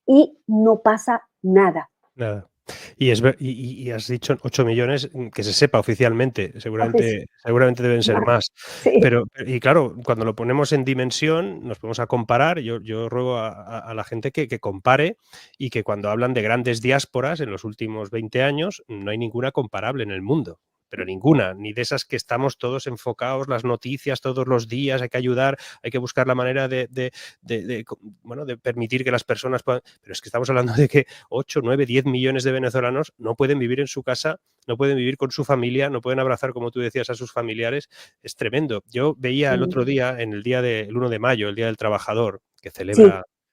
y no pasa nada. Nada. Y has dicho 8 millones, que se sepa oficialmente, seguramente deben ser más. Sí. Pero y claro, cuando lo ponemos en dimensión, nos ponemos a comparar. Yo ruego a la gente que compare, y que cuando hablan de grandes diásporas en los últimos 20 años, no hay ninguna comparable en el mundo, pero ninguna, ni de esas que estamos todos enfocados, las noticias todos los días, hay que ayudar, hay que buscar la manera de permitir que las personas puedan. Pero es que estamos hablando de que 8, 9, 10 millones de venezolanos no pueden vivir en su casa, no pueden vivir con su familia, no pueden abrazar, como tú decías, a sus familiares. Es tremendo. Yo veía el otro día, en el 1 de mayo, el Día del Trabajador, Sí,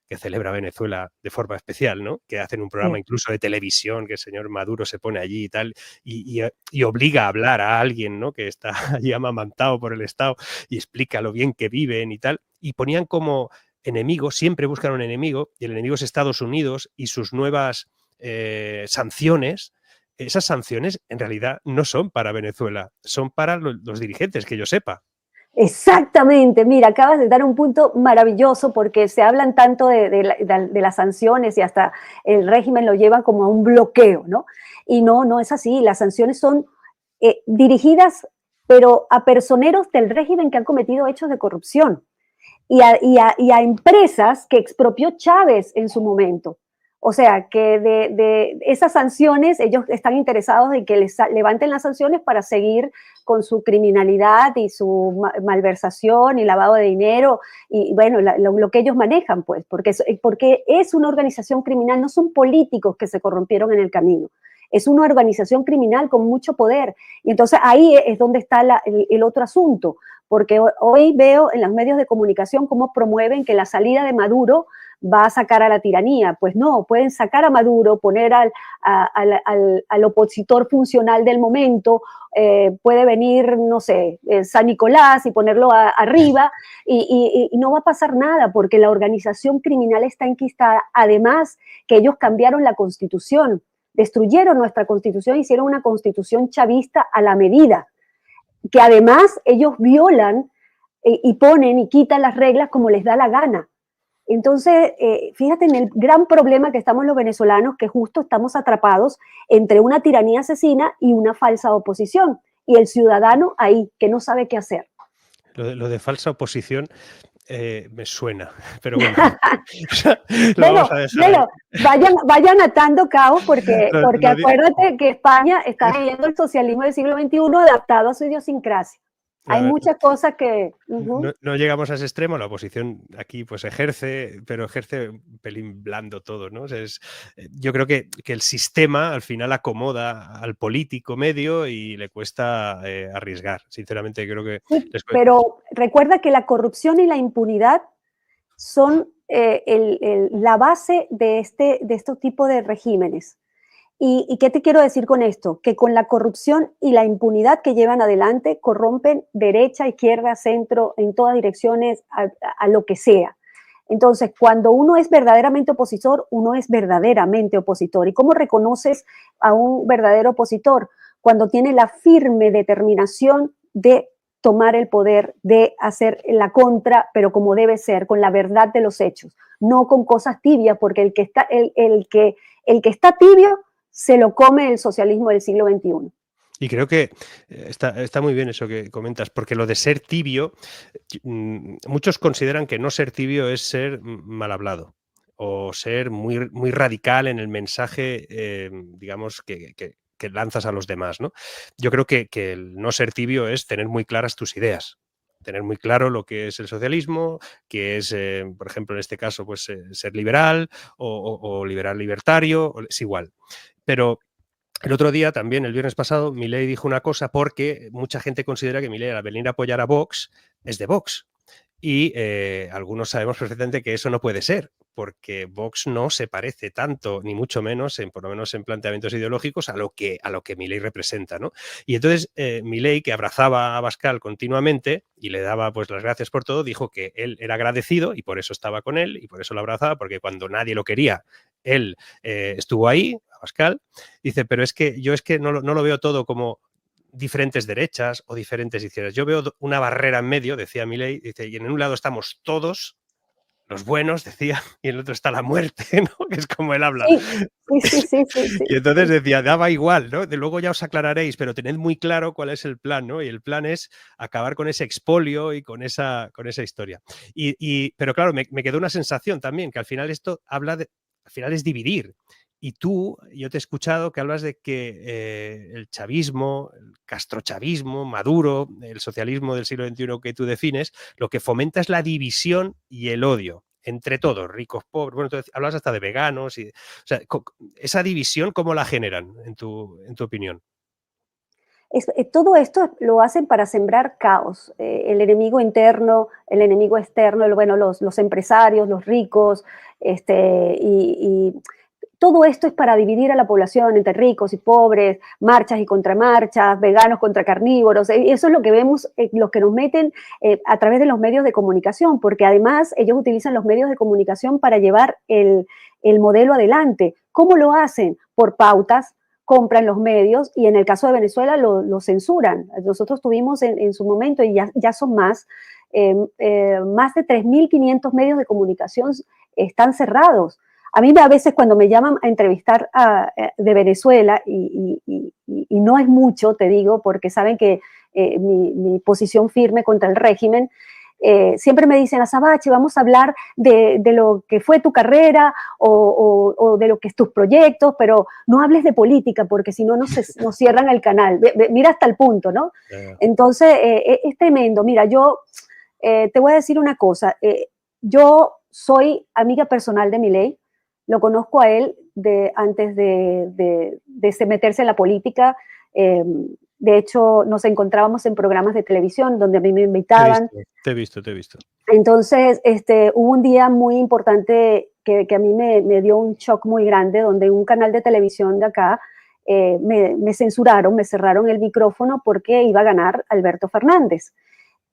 que celebra Venezuela de forma especial, ¿no? Que hacen un programa sí. incluso de televisión, que el señor Maduro se pone allí y tal, y obliga a hablar a alguien, ¿no? Que está allí amamantado por el Estado, y explica lo bien que viven y tal. Y ponían como enemigo, siempre buscan un enemigo, y el enemigo es Estados Unidos y sus nuevas sanciones. Esas sanciones en realidad no son para Venezuela, son para los dirigentes, que yo sepa. Exactamente, mira, acabas de dar un punto maravilloso porque se hablan tanto de las sanciones y hasta el régimen lo llevan como a un bloqueo, ¿no? Y no, no es así, las sanciones son dirigidas, pero a personeros del régimen que han cometido hechos de corrupción y a empresas que expropió Chávez en su momento. O sea, que de esas sanciones, ellos están interesados en que les levanten las sanciones para seguir con su criminalidad y su malversación y lavado de dinero y bueno, lo que ellos manejan, pues, porque es una organización criminal, no son políticos que se corrompieron en el camino. Es una organización criminal con mucho poder. Y entonces ahí es donde está el otro asunto, porque hoy veo en los medios de comunicación cómo promueven que la salida de Maduro va a sacar a la tiranía. Pues no, pueden sacar a Maduro, poner al opositor funcional del momento, puede venir, no sé, San Nicolás y ponerlo arriba y no va a pasar nada porque la organización criminal está enquistada. Además que ellos cambiaron la constitución, destruyeron nuestra constitución, hicieron una constitución chavista a la medida, que además ellos violan y ponen y quitan las reglas como les da la gana. Entonces, fíjate en el gran problema que estamos los venezolanos, que justo estamos atrapados entre una tiranía asesina y una falsa oposición. Y el ciudadano ahí, que no sabe qué hacer. Lo de falsa oposición me suena, pero bueno, lo Bueno, vamos a dejar ahí. bueno, vayan atando cabos porque Lo di acuérdate que España está viviendo el socialismo del siglo XXI adaptado a su idiosincrasia. A Hay ver, muchas cosas que... no llegamos a ese extremo, la oposición aquí pues ejerce, pero ejerce un pelín blando todo, ¿no? O sea, yo creo que el sistema al final acomoda al político medio y le cuesta arriesgar. Sinceramente creo que Sí, les cuesta. pero recuerda que la corrupción y la impunidad son la base de este tipo de regímenes. ¿Y qué te quiero decir con esto? Que con la corrupción y la impunidad que llevan adelante, corrompen derecha, izquierda, centro, en todas direcciones, a lo que sea. Entonces, cuando uno es verdaderamente opositor, uno es verdaderamente opositor. ¿Y cómo reconoces a un verdadero opositor? Cuando tiene la firme determinación de tomar el poder, de hacer la contra, pero como debe ser, con la verdad de los hechos, no con cosas tibias, porque el que está tibio se lo come el socialismo del siglo XXI. Y creo que está muy bien eso que comentas, porque lo de ser tibio, muchos consideran que no ser tibio es ser mal hablado o ser muy, muy radical en el mensaje, digamos, que lanzas a los demás, ¿no? Yo creo que el no ser tibio es tener muy claras tus ideas, tener muy claro lo que es el socialismo, que es, por ejemplo, en este caso, pues ser liberal o liberal libertario, es igual. Pero el otro día, también el viernes pasado, Milei dijo una cosa, porque mucha gente considera que Milei, al venir a apoyar a Vox, es de Vox. Y algunos sabemos perfectamente que eso no puede ser, porque Vox no se parece tanto, ni mucho menos, por lo menos en planteamientos ideológicos, a lo que Milei representa, ¿no? Y entonces Milei, que abrazaba a Abascal continuamente y le daba pues las gracias por todo, dijo que él era agradecido y por eso estaba con él y por eso lo abrazaba, porque cuando nadie lo quería, él estuvo ahí, Abascal. Dice, pero es que no lo veo todo como diferentes derechas o diferentes izquierdas. Yo veo una barrera en medio, decía Milei, dice, y en un lado estamos todos los buenos, decía, y en el otro está la muerte, ¿no? Que es como él habla. Sí, sí. Y entonces decía, daba igual, ¿no? De luego ya os aclararéis, pero tened muy claro cuál es el plan, ¿no? Y el plan es acabar con ese expolio y con esa historia. Pero claro, me quedó una sensación también, que al final esto habla de, al final es dividir. Y tú, yo te he escuchado que hablas de que el chavismo, el castrochavismo, Maduro, el socialismo del siglo XXI que tú defines, lo que fomenta es la división y el odio entre todos, ricos, pobres. Bueno, tú hablas hasta de veganos. O sea, esa división, ¿cómo la generan, en tu opinión? Todo esto lo hacen para sembrar caos. El enemigo interno, el enemigo externo, bueno, los empresarios, los ricos, y todo esto es para dividir a la población entre ricos y pobres, marchas y contramarchas, veganos contra carnívoros. Eso es lo que vemos, los que nos meten a través de los medios de comunicación, porque además ellos utilizan los medios de comunicación para llevar el modelo adelante. ¿Cómo lo hacen? Por pautas, compran los medios y en el caso de Venezuela lo censuran. Nosotros tuvimos en su momento, y ya son más de 3.500 medios de comunicación están cerrados. A mí a veces cuando me llaman a entrevistar de Venezuela, y no es mucho, te digo, porque saben que mi posición firme contra el régimen, siempre me dicen, Azabache, vamos a hablar de lo que fue tu carrera o de lo que es tus proyectos, pero no hables de política porque si no nos cierran el canal. Mira hasta el punto, ¿no? Entonces, es tremendo. Mira, yo te voy a decir una cosa. Yo soy amiga personal de Milei, lo conozco a él antes de meterse en la política. De hecho, nos encontrábamos en programas de televisión donde a mí me invitaban. Te he visto, te he visto. Entonces, hubo un día muy importante que a mí me dio un shock muy grande, donde un canal de televisión de acá me censuraron, me cerraron el micrófono porque iba a ganar Alberto Fernández.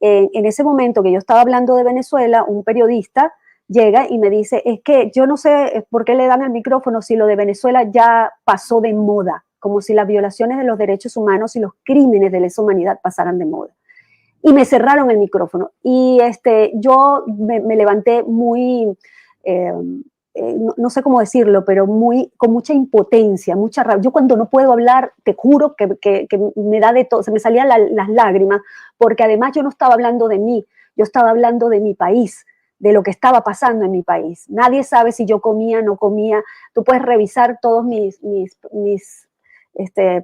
En ese momento que yo estaba hablando de Venezuela, un periodista llega y me dice, es que yo no sé por qué le dan el micrófono si lo de Venezuela ya pasó de moda, como si las violaciones de los derechos humanos y los crímenes de lesa humanidad pasaran de moda. Y me cerraron el micrófono. Y yo me levanté muy, no sé cómo decirlo, pero con mucha impotencia, mucha rabia. Yo cuando no puedo hablar, te juro que me da de todo, se me salían las lágrimas, porque además yo no estaba hablando de mí, yo estaba hablando de mi país, de lo que estaba pasando en mi país. Nadie sabe si yo comía, no comía. Tú puedes revisar todos mis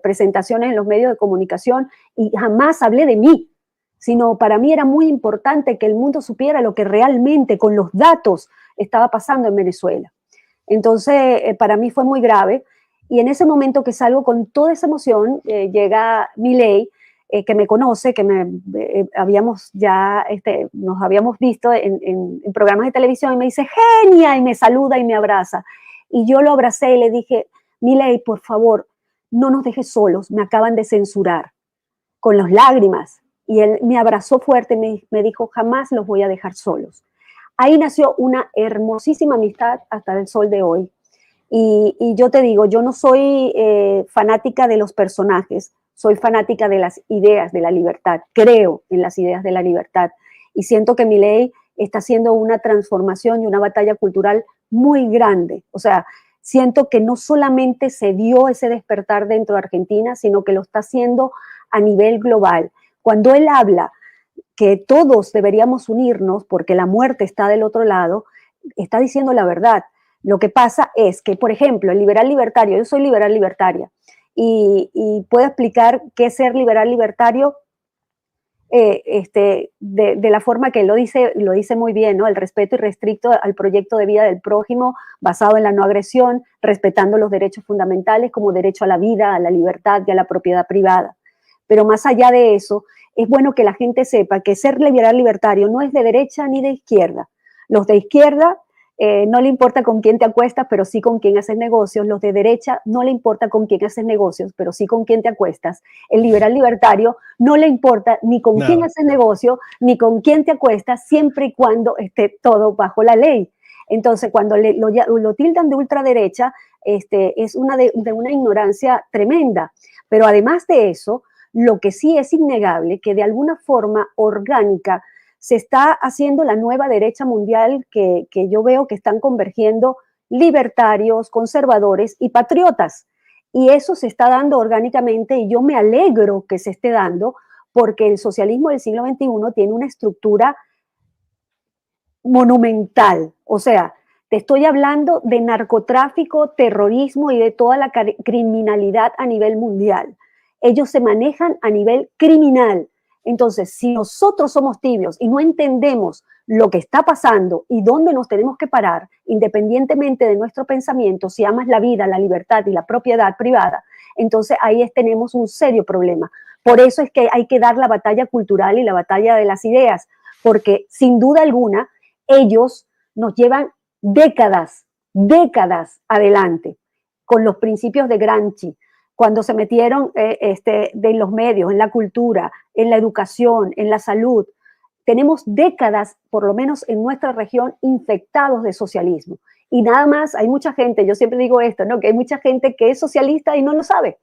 presentaciones en los medios de comunicación y jamás hablé de mí, sino para mí era muy importante que el mundo supiera lo que realmente, con los datos, estaba pasando en Venezuela. Entonces, para mí fue muy grave. Y en ese momento que salgo con toda esa emoción, llega Milei, que me conoce, que nos habíamos visto en programas de televisión, y me dice, genia, y me saluda y me abraza. Y yo lo abracé y le dije, Milei, por favor, no nos dejes solos, me acaban de censurar, con las lágrimas. Y él me abrazó fuerte, me dijo, jamás los voy a dejar solos. Ahí nació una hermosísima amistad hasta el sol de hoy. Y yo te digo, yo no soy fanática de los personajes, soy fanática de las ideas de la libertad, creo en las ideas de la libertad. Y siento que Milei está haciendo una transformación y una batalla cultural muy grande. O sea, siento que no solamente se dio ese despertar dentro de Argentina, sino que lo está haciendo a nivel global. Cuando él habla que todos deberíamos unirnos porque la muerte está del otro lado, está diciendo la verdad. Lo que pasa es que, por ejemplo, el liberal libertario, yo soy liberal libertaria, y puedo explicar qué es ser liberal libertario de la forma que lo dice muy bien, ¿no? El respeto irrestricto al proyecto de vida del prójimo, basado en la no agresión, respetando los derechos fundamentales como derecho a la vida, a la libertad y a la propiedad privada. Pero más allá de eso, es bueno que la gente sepa que ser liberal libertario no es de derecha ni de izquierda. Los de izquierda no le importa con quién te acuestas, pero sí con quién haces negocios. Los de derecha no le importa con quién haces negocios, pero sí con quién te acuestas. El liberal libertario no le importa ni con quién haces negocio, ni con quién te acuestas, siempre y cuando esté todo bajo la ley. Entonces, cuando lo tildan de ultraderecha, es de una ignorancia tremenda. Pero además de eso, lo que sí es innegable, que de alguna forma orgánica se está haciendo la nueva derecha mundial que yo veo que están convergiendo libertarios, conservadores y patriotas. Y eso se está dando orgánicamente y yo me alegro que se esté dando porque el socialismo del siglo XXI tiene una estructura monumental. O sea, te estoy hablando de narcotráfico, terrorismo y de toda la criminalidad a nivel mundial. Ellos se manejan a nivel criminal. Entonces, si nosotros somos tibios y no entendemos lo que está pasando y dónde nos tenemos que parar, independientemente de nuestro pensamiento, si amas la vida, la libertad y la propiedad privada, entonces ahí tenemos un serio problema. Por eso es que hay que dar la batalla cultural y la batalla de las ideas, porque sin duda alguna ellos nos llevan décadas adelante con los principios de Gramsci, cuando se metieron de los medios, en la cultura, en la educación, en la salud. Tenemos décadas, por lo menos en nuestra región, infectados de socialismo. Y nada más, hay mucha gente, yo siempre digo esto, ¿no? Que hay mucha gente que es socialista y no lo sabe.